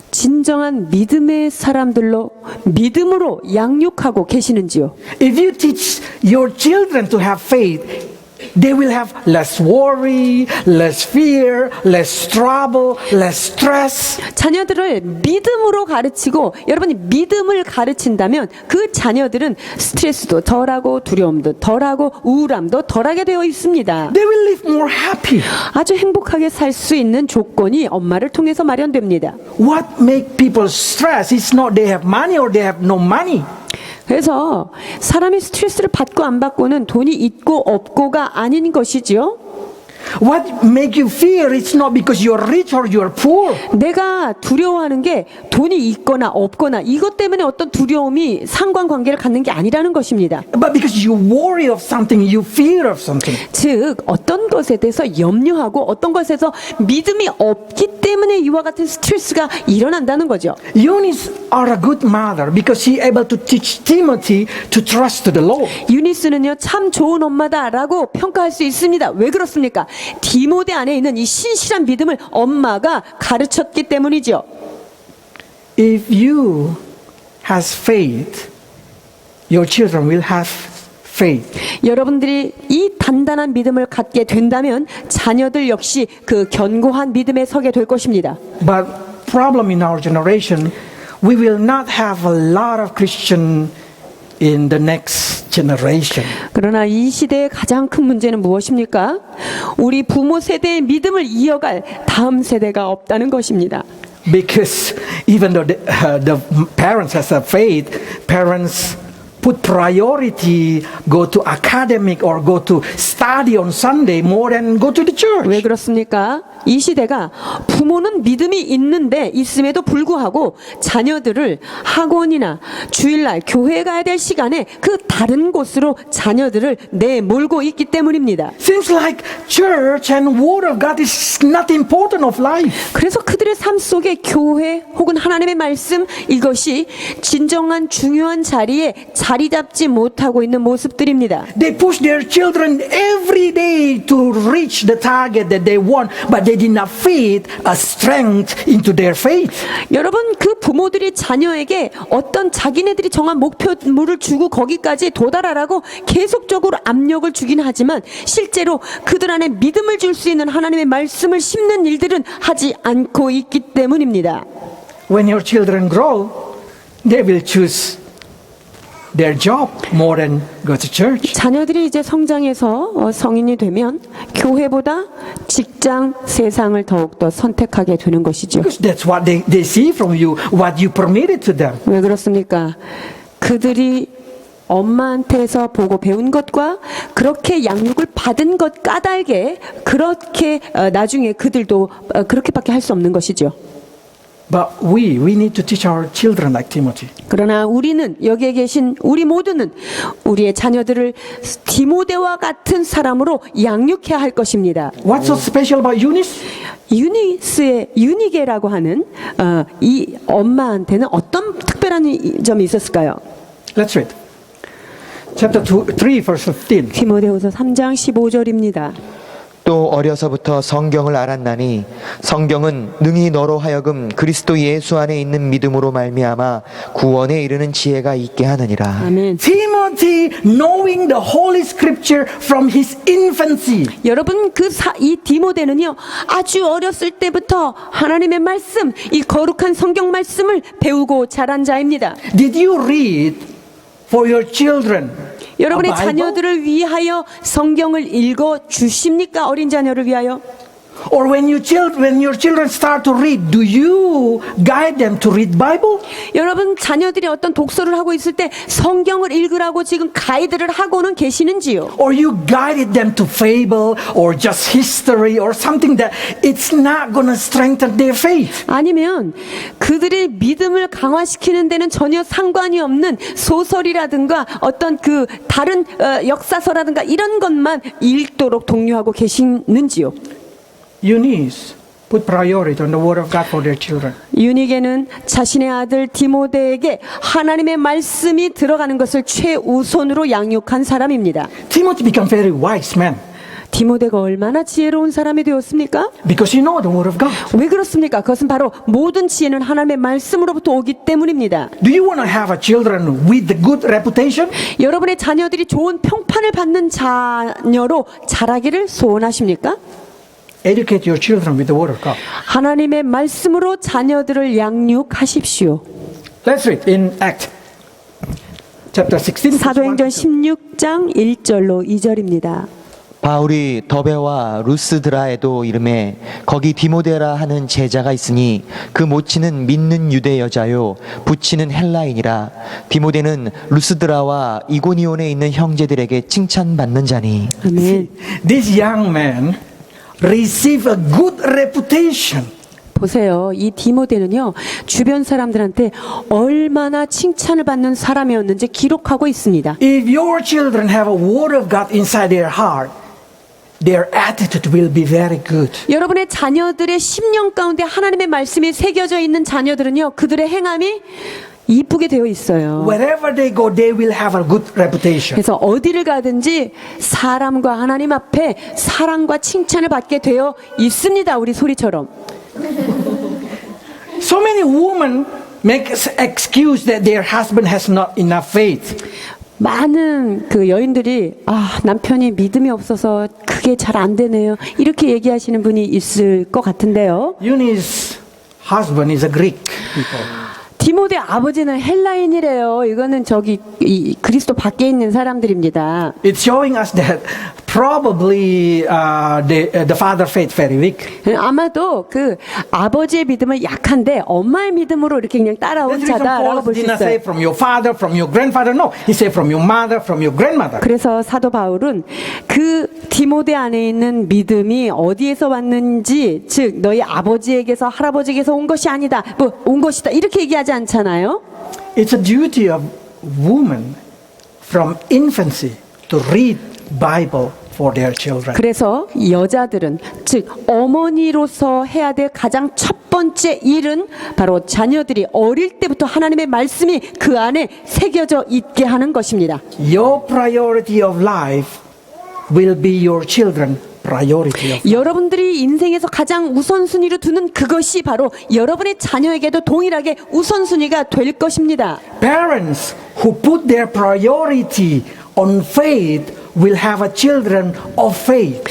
진정한 믿음의 사람들로, 믿음으로 양육하고 계시는지요? If you teach your children to have faith, they will have less worry, less fear, less trouble, less stress. 자녀들을 믿음으로 가르치고 여러분이 믿음을 가르친다면 그 자녀들은 스트레스도 덜하고 두려움도 덜하고 우울함도 덜하게 되어 있습니다. They will live more happy. 아주 행복하게 살 수 있는 조건이 엄마를 통해서 마련됩니다. What make people stress is not they have money or they have no money. 그래서 사람이 스트레스를 받고 안 받고는 돈이 있고 없고가 아닌 것이지요. What make you fear? It's not because you're rich or you're poor. 내가 두려워하는 게 돈이 있거나 없거나 이것 때문에 어떤 두려움이 상관관계를 갖는 게 아니라는 것입니다. But because you worry of something, you fear of something. 즉 어떤 것에 대해서 염려하고 어떤 것에서 믿음이 없기 때문에 이와 같은 스트레스가 일어난다는 거죠. Eunice are a good mother because she able to teach Timothy to trust the Lord. 유니스는요 참 좋은 엄마다라고 평가할 수 있습니다. 왜 그렇습니까? 디모데 안에 있는 이 신실한 믿음을 엄마가 가르쳤기 때문이죠. If you has faith, your children will have faith. 여러분들이 이 단단한 믿음을 갖게 된다면 자녀들 역시 그 견고한 믿음에 서게 될 것입니다. But problem in our generation, we will not have a lot of Christian in the next generation. 그러나 이 시대의 가장 큰 문제는 무엇입니까? 우리 부모 세대의 믿음을 이어갈 다음 세대가 없다는 것입니다. Because even though the parents has a faith, parents put priority, go to academic or go to study on Sunday more than go to the church. 왜 그렇습니까? 이 시대가 부모는 믿음이 있음에도 불구하고 자녀들을 학원이나 주일날 교회 가야 될 시간에 그 다른 곳으로 자녀들을 내몰고 있기 때문입니다. Seems like church and word of God is not important of life. 그래서 그들의 삶 속에 교회 혹은 하나님의 말씀 이것이 진정한 중요한 자리에 자리 잡지 못하고 있는 모습들입니다. They push their children every day to reach the target that they want, but they did not feed a strength into their faith. 여러분 그 부모들이 자녀에게 어떤 자기네들이 정한 목표물을 주고 거기까지 도달하라고 계속적으로 압력을 주긴 하지만 실제로 그들 안에 믿음을 줄 수 있는 하나님의 말씀을 심는 일들은 하지 않고 있기 때문입니다. When your children grow, they will choose their job more than go to church. 자녀들이 이제 성장해서 성인이 되면 교회보다 직장, 세상을 더욱더 선택하게 되는 것이죠. Because that's what they see from you, what you permitted to them. 왜 그렇습니까? 그들이 엄마한테서 보고 배운 것과 그렇게 양육을 받은 것 까닭에 그렇게 나중에 그들도 그렇게밖에 할 수 없는 것이죠. But we need to teach our children like Timothy. 그러나 우리는 여기에 계신 우리 모두는 우리의 자녀들을 디모데와 같은 사람으로 양육해야 할 것입니다. What's so special about Eunice? 유니스의 유니게라고 하는 이 엄마한테는 어떤 특별한 점이 있었을까요? Let's read. Chapter 3, verse 15. 디모데후서 3장 15절입니다. 또 어려서부터 성경을 알았나니 성경은 능히 너로 하여금 그리스도 예수 안에 있는 믿음으로 말미암아 구원에 이르는 지혜가 있게 하느니라. 아멘. Timothy knowing the Holy Scripture from his infancy. 여러분 이 디모데는요 아주 어렸을 때부터 하나님의 말씀 이 거룩한 성경 말씀을 배우고 자란 자입니다. Did you read for your children? 여러분의 a Bible? 자녀들을 위하여 성경을 읽어 주십니까? 어린 자녀를 위하여? Or when your children start to read, do you guide them to read Bible? 여러분 자녀들이 어떤 독서를 하고 있을 때 성경을 읽으라고 지금 가이드를 하고는 계시는지요? Or you guided them to fable or just history or something that it's not going to strengthen their faith? 아니면 그들의 믿음을 강화시키는 데는 전혀 상관이 없는 소설이라든가 어떤 그 다른 역사서라든가 이런 것만 읽도록 독려하고 계시는지요? Eunice put priority on the word of God for their children. 유니게는 자신의 아들 디모데에게 하나님의 말씀이 들어가는 것을 최우선으로 양육한 사람입니다. Timothy became very wise man 디모데가 얼마나 지혜로운 사람이 되었습니까? because he know the word of God. 왜 그렇습니까? 그것은 바로 모든 지혜는 하나님의 말씀으로부터 오기 때문입니다. Do you want to have a children with the good reputation? 여러분의 자녀들이 좋은 평판을 받는 자녀로 자라기를 소원하십니까? Educate your children with the word of God. 하나님의 말씀으로 자녀들을 양육하십시오. Let's read in Acts chapter 16. 사도행전 16장 1절로 2절입니다. 바울이 더베와 루스드라에도 이름에 거기 디모데라 하는 제자가 있으니 그 모치는 믿는 유대 여자요 부치는 헬라인이라. 디모데는 루스드라와 이고니온에 있는 형제들에게 칭찬받는 자니. 아멘. This young man receive a good reputation. 보세요. 이 디모데는요, 주변 사람들한테 얼마나 칭찬을 받는 사람이었는지 기록하고 있습니다. If your children have a word of God inside their heart, their attitude will be very good. 여러분의 자녀들의 심령 가운데 하나님의 말씀이 새겨져 있는 자녀들은요, 그들의 행함이 이쁘게 되어 있어요. Wherever they go, they will have a good reputation. 그래서 어디를 가든지 사람과 하나님 앞에 사랑과 칭찬을 받게 되어 있습니다. 우리 소리처럼. So many women make excuse that their husband has not enough faith. 많은 그 여인들이 남편이 믿음이 없어서 그게 잘 안 되네요. 이렇게 얘기하시는 분이 있을 것 같은데요. Eunice's husband is a Greek people. 디모데 아버지는 헬라인이래요. 이거는 이 그리스도 밖에 있는 사람들입니다. It's showing us that probably the father faith very weak. 아마도 그 아버지의 믿음은 약한데 엄마의 믿음으로 이렇게 그냥 따라온 That's the reason 자다라고 Paul 볼 수 did not say 있어요. from your father, from your grandfather. No, he said from your mother, from your grandmother. 그래서 사도 바울은 그 디모데 안에 있는 믿음이 어디에서 왔는지, 즉 너희 아버지에게서 할아버지에게서 온 것이 아니다, 온 것이다 이렇게 얘기하지 않잖아요. It's a duty of women from infancy to read Bible for their children. 그래서 여자들은, 즉 어머니로서 해야 될 가장 첫 번째 일은 바로 자녀들이 어릴 때부터 하나님의 말씀이 그 안에 새겨져 있게 하는 것입니다. Your priority of life will be your children priority of. 여러분들이 인생에서 가장 우선순위로 두는 그것이 바로 여러분의 자녀에게도 동일하게 우선순위가 될 것입니다. Parents who put their priority on faith will have a children of faith.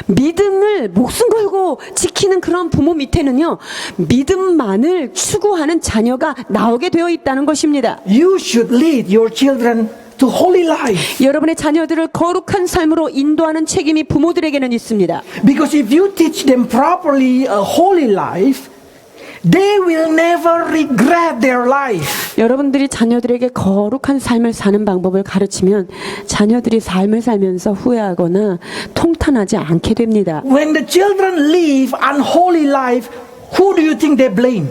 믿음을 목숨 걸고 지키는 그런 부모 밑에는요, 믿음만을 추구하는 자녀가 나오게 되어 있다는 것입니다. You should lead your children to holy life. 여러분의 자녀들을 거룩한 삶으로 인도하는 책임이 부모들에게는 있습니다. Because if you teach them properly a holy life, they will never regret their life. 여러분들이 자녀들에게 거룩한 삶을 사는 방법을 가르치면 자녀들이 삶을 살면서 후회하거나 통탄하지 않게 됩니다. When the children live unholy life, who do you think they blame?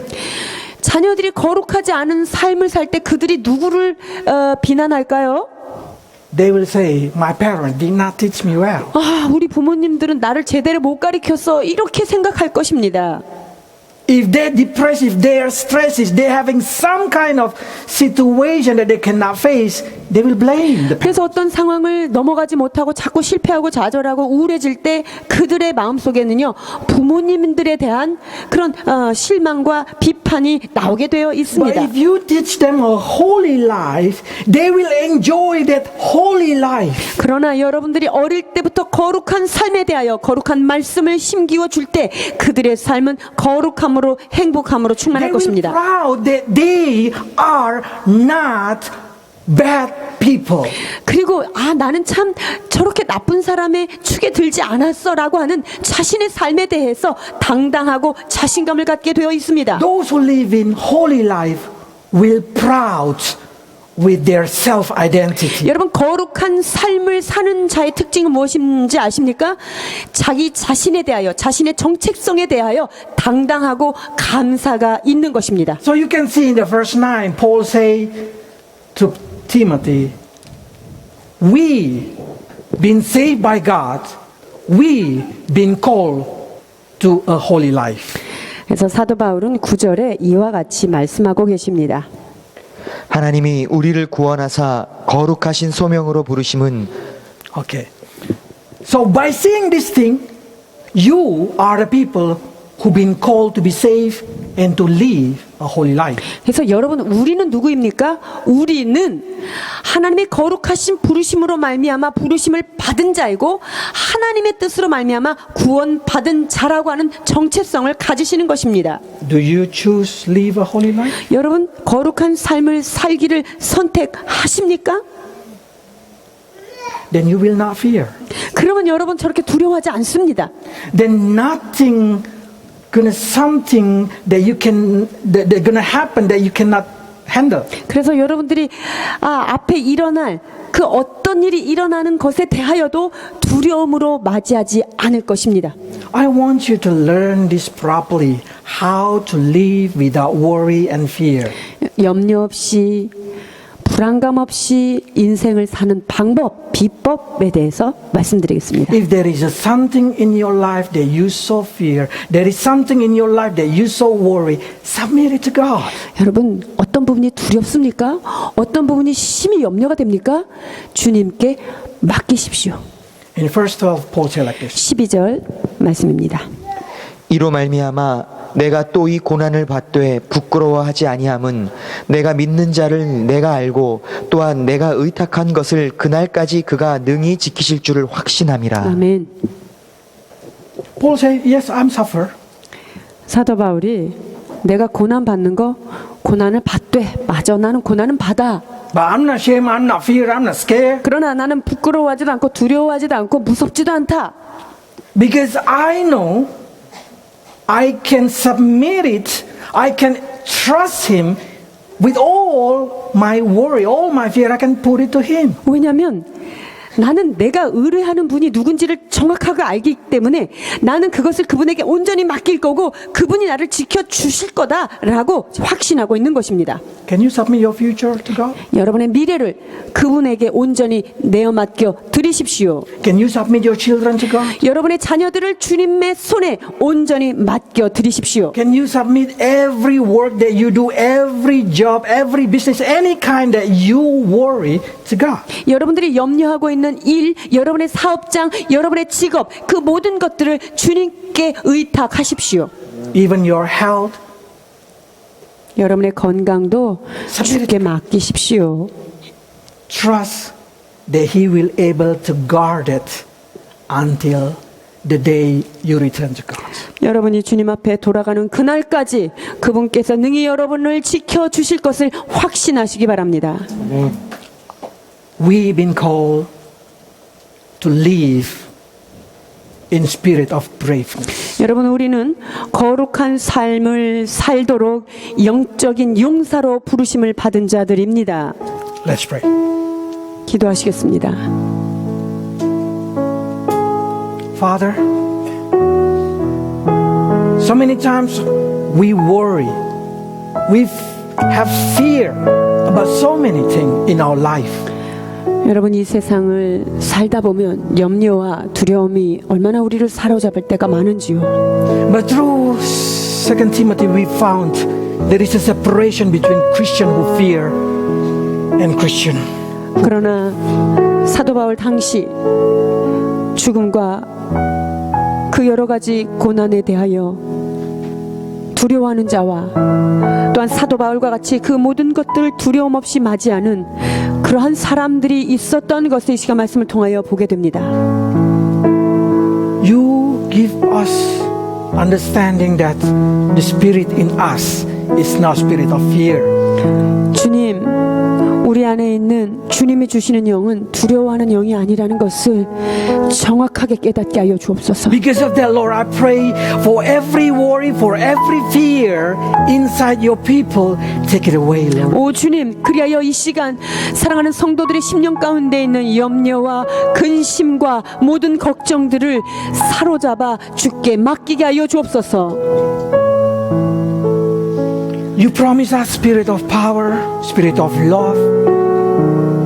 자녀들이 거룩하지 않은 삶을 살 때 그들이 누구를 비난할까요? They will say, my parents did not teach me well. 우리 부모님들은 나를 제대로 못 가르쳤어, 이렇게 생각할 것입니다. If they're depressed, if they are stressed, if they're having some kind of situation that they cannot face, they will blame the parents. 그래서 어떤 상황을 넘어가지 못하고 자꾸 실패하고 좌절하고 우울해질 때 그들의 마음속에는요, 부모님들에 대한 그런 실망과 비판이 나오게 되어 But 있습니다. if you teach them a holy life, they will enjoy that holy life. 그러나 여러분들이 어릴 때부터 거룩한 삶에 대하여 거룩한 말씀을 심기워 줄 때 그들의 삶은 거룩함으로, 행복함으로 They 충만할 will 것입니다. proud that they are not bad people. 그리고 나는 참 저렇게 나쁜 사람의 축에 들지 않았어라고 하는 자신의 삶에 대해서 당당하고 자신감을 갖게 되어 있습니다. Those who live in holy life will proud with their self-identity. 여러분, 거룩한 삶을 사는 자의 특징은 무엇인지 아십니까? 자기 자신에 대하여, 자신의 정체성에 대하여 당당하고 감사가 있는 것입니다. So you can see in the verse 9, Paul say to Timothy, we been saved by God, we been called to a holy life. 그래서 사도 바울은 9절에 이와 같이 말씀하고 계십니다. 하나님이 우리를 구원하사 거룩하신 소명으로 부르심은 Okay. So by saying this thing, you are the people who've been called to be saved and to live a holy life. 그래서 여러분, 우리는 누구입니까? 우리는 하나님의 거룩하신 부르심으로 말미암아 부르심을 받은 자이고 하나님의 뜻으로 말미암아 구원받은 자라고 하는 정체성을 가지시는 것입니다. Do you choose live a holy life? 여러분, 거룩한 삶을 살기를 선택하십니까? Then you will not fear. 그러면 여러분 저렇게 두려워하지 않습니다. Then nothing something that you can that gonna happen that you cannot handle. 그래서 여러분들이 앞에 일어날 그 어떤 일이 일어나는 것에 대하여도 두려움으로 맞이하지 않을 것입니다. I want you to learn this properly, how to live without worry and fear. 염려 없이 불안감 없이 인생을 사는 방법, 비법에 대해서 말씀드리겠습니다. If there is something in your life that you so fear, there is something in your life that you so worry, submit it to God. 여러분, 어떤 부분이 두렵습니까? 어떤 부분이 심히 염려가 됩니까? 주님께 맡기십시오. In verse 12, Paul said like this. 12절 말씀입니다. 이로 말미암아 내가 또 이 고난을 받되 부끄러워하지 아니함은 내가 믿는 자를 내가 알고 또한 내가 의탁한 것을 그날까지 그가 능히 지키실 줄을 확신함이라. 아멘. Paul said, yes, I'm suffer. 사도 바울이 내가 고난 받는 거 고난을 받되 맞아 나는 고난은 받아. But I'm not ashamed, I'm not fear, I'm not scared. 그러나 나는 부끄러워하지도 않고 두려워하지도 않고 무섭지도 않다. Because I know I can submit it, I can trust Him with all my worry, all my fear, I can put it to Him. 왜냐하면 나는 내가 의뢰하는 분이 누군지를 정확하게 알기 때문에 나는 그것을 그분에게 온전히 맡길 거고 그분이 나를 지켜주실 거다라고 확신하고 있는 것입니다. Can you submit your future to God? 여러분의 미래를 그분에게 온전히 내어 맡겨 드리십시오. Can you submit your children to God? 여러분의 자녀들을 주님의 손에 온전히 맡겨 드리십시오. Can you submit every work that you do, every job, every business, any kind that you worry to God? 여러분들이 염려하고 있는 일, 여러분의 사업장, 여러분의 직업, 그 모든 것들을 주님께 의탁하십시오. Even your health, 여러분의 건강도 주께 맡기십시오. trust that He will able to guard it until the day you return to God. 여러분이 주님 앞에 돌아가는 그날까지 그분께서 능히 여러분을 지켜주실 것을 확신하시기 바랍니다. We've been called to live in spirit of braveness. 여러분, 우리는 거룩한 삶을 살도록 영적인 용사로 부르심을 받은 자들입니다. Let's pray. 기도하시겠습니다. Father, so many times we worry, we have fear about so many things in our life. 여러분, 이 세상을 살다 보면 염려와 두려움이 얼마나 우리를 사로잡을 때가 많은지요. But through 2 Timothy we found there is a separation between Christian who fear and Christian. 그러나 사도 바울 당시 죽음과 그 여러 가지 고난에 대하여 두려워하는 자와 또한 사도 바울과 같이 그 모든 것들을 두려움 없이 맞이하는 그러한 사람들이 있었던 것을 이 시간 말씀을 통하여 보게 됩니다. You give us understanding that the spirit in us is not spirit of fear. 주님, 우리 안에 있는 주님이 주시는 영은 두려워하는 영이 아니라는 것을 정확하게 깨닫게 하여 주옵소서. Because of that, Lord, I pray for every worry, for every fear inside your people. Take it away, Lord. 오 주님, 그리하여 이 시간 사랑하는 성도들의 심령 가운데 있는 염려와 근심과 모든 걱정들을 사로잡아 주께 맡기게 하여 주옵소서. You promise us spirit of power, spirit of love,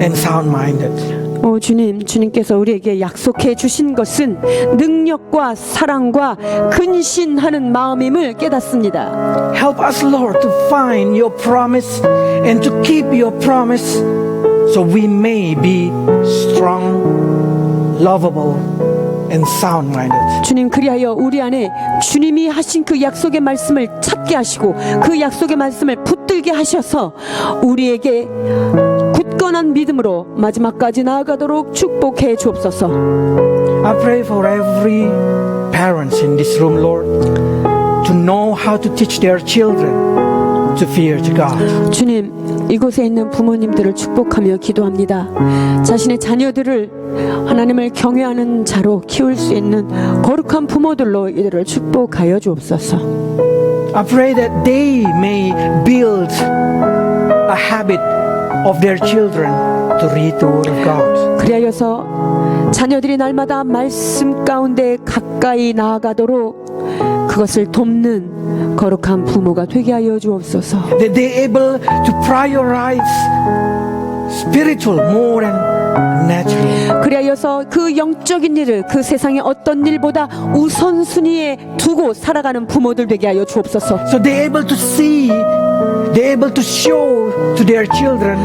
and sound-minded. 오 주님, 주님께서 우리에게 약속해 주신 것은 능력과 사랑과 근신하는 마음임을 깨닫습니다. Help us, Lord, to find your promise and to keep your promise so we may be strong, lovable, and sound-minded. 주님, 그리하여 우리 안에 주님이 하신 그 약속의 말씀을 찾게 하시고 그 약속의 말씀을 붙들게 하셔서 우리에게 굳건한 믿음으로 마지막까지 나아가도록 축복해 주옵소서. I pray for every parents in this room, Lord, to know how to teach their children to fear to God. 주님, 이곳에 있는 부모님들을 축복하며 기도합니다. 자신의 자녀들을 하나님을 경외하는 자로 키울 수 있는 거룩한 부모들로 이들을 축복하여 주옵소서. I pray that they may build a habit of their children to to read the Word of God. 그리하여서 자녀들이 날마다 말씀 가운데 가까이 나아가도록 그것을 돕는 거룩한 부모가 되게 하여 주옵소서. That they're able to prioritize spiritual more than natural. 그리하여서 그 영적인 일을 그 세상의 어떤 일보다 우선순위에 두고 살아가는 부모들 되게 하여 주옵소서. So they're able to see, they're able to show to their children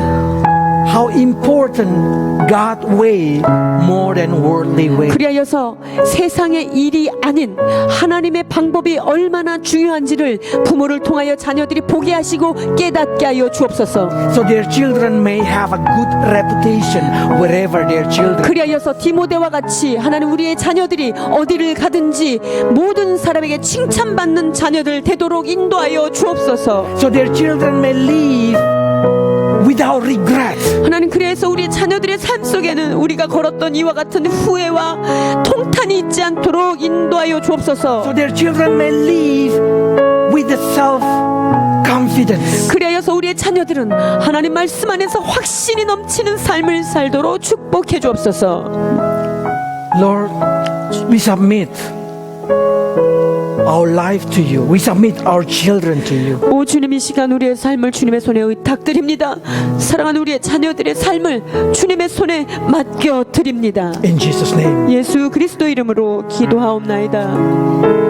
how important God way more than worldly way. 그리하여서 세상의 일이 아닌 하나님의 방법이 얼마나 중요한지를 부모를 통하여 자녀들이 보게 하시고 깨닫게 하여 주옵소서. So their children may have a good reputation wherever their children. 그리하여서 디모데와 같이 하나님 우리의 자녀들이 어디를 가든지 모든 사람에게 칭찬받는 자녀들 되도록 인도하여 주옵소서. So their children may live without regret. 하나님 그래서 우리 자녀들의 삶 속에는 우리가 걸었던 이와 같은 후회와 통탄이 있지 않도록 인도하여 주옵소서. So their children may live with the self-confidence. 그리하여서 우리의 자녀들은 하나님 말씀 안에서 확신이 넘치는 삶을 살도록 축복해 주옵소서. Lord, we submit our life to you. We submit our children to you. 오 주님 이 시간 우리의 삶을 주님의 손에 의탁드립니다. 사랑하는 우리의 자녀들의 삶을 주님의 손에 맡겨 드립니다. In Jesus' name. 예수 그리스도 이름으로 기도하옵나이다.